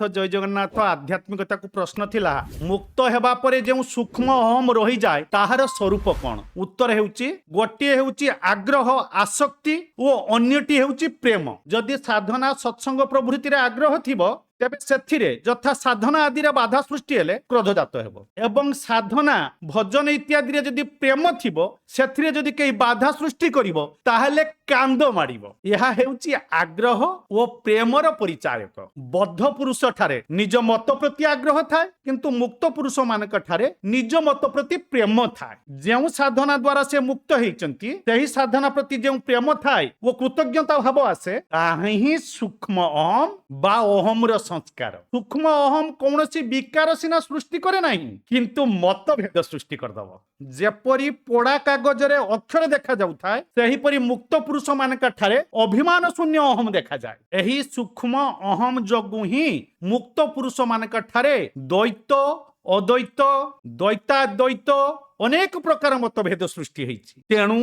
जय जगन्नाथ आध्यात्मिकता को प्रश्न थिला मुक्त हेबा परे जो सूक्ष्म अहम रही जाए ताहार स्वरूप कौन उत्तर हेउची गोटे हेउची आग्रह आसक्ति और अन्यटी हेउची प्रेम जदि साधना सत्संग प्रभृति रे आग्रह थिबो तेबे सेथिरे यथा साधना आदि रे बाधा सृष्टि हेले क्रोध जात हेबो एवं साधना भजन इत्यादि रे जदि प्रेम थिबो सेथिरे जदि केही बाधा सृष्टि करिवो ताहेले कांद मारिवो यहा हेउची आग्रह ओ प्रेमर परिचायक बद्ध पुरुष ठारे निज मत प्रति आग्रह थाए किंतु मुक्त पुरुष मानक ठारे निज मत प्रति प्रेम थाए जेउ साधना द्वारा से मुक्त हेचंती तेही साधना प्रति जेउ प्रेम थाए वो कृतज्ञता भाव आसे ताही सूक्ष्म अहम बा अहम संस्कार सूक्ष्म अहम कौन विकार सिना सृष्टि करे नहीं किंतु मतभेद सृष्टि करदब जेपरी पोड़ा कागज रे अक्षर देखा जाउथाय सेहीपरि मुक्त पुरुष मानक ठारे अभिमान शून्य अहम देखा जाए एही सूक्ष्म अहम जगु ही मुक्त पुरुष मानक ठारे द्वैत अद्वैत द्वैताद्वैत अनेक प्रकार मतभेद सृष्टि होईछि तेणु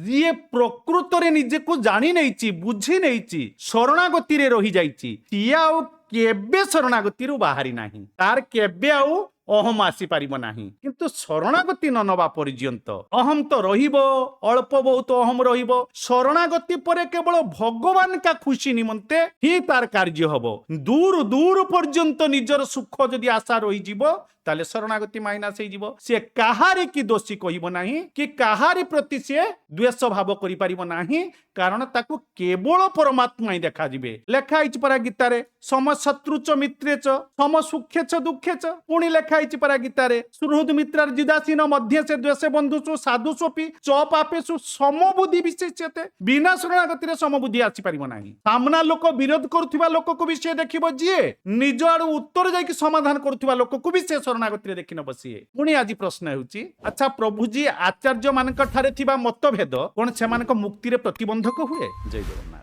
जी प्रकृत रे निजे को जानी नैछि बुझी नैछि शरणागति रे रही जाइछि सिया आउ केबे शरणागति रु बाहरी नाही तार केबे आउ अहम आसी पारिबो नाही किंतु शरणागति न नबा पर्यंत अहम तो रहिबो अल्प बहुत अहम रहिबो शरणागति परे केवल भगवान का खुशी निमंते ही तार कार्य हबो दूर दूर पर्यंत निजर सुख जदि आशा रही जीवो ताले शरणागति माइनास हे जीवो से काहारी की दोषी कहिबो नाही कि काहारी प्रति से द्वेष भाव करि पारिबो नाही कारण ताकू केवल परमात्मा ही देखा जिवे लेखा हिच परा गीता रे सम शत्रु च मित्रे च सम सुखे च दुखे च पुणी लेखा हिच परा गीता रे सुहृद मित्रार जिदासीन मध्य से द्वेष बंधुषु साधुषोपि च पापेषु समबुद्धि विशेष्यते बिना शरणागति रे समबुद्धि आसी पारिबो नाही सामना लोक विरोध करुथिबा लोक को भी से देखिबो जिए निज आडू उत्तर जाई कि समाधान करुथिबा लोक को भी से शरणागति रे देखि न बसिए पुणी आज प्रश्न हेउची अच्छा प्रभु जी आचार्य मानक ठारे थिबा मतभेद कोन से मानक मुक्ति रे प्रतिबंधक हुए जय जगन्नाथ।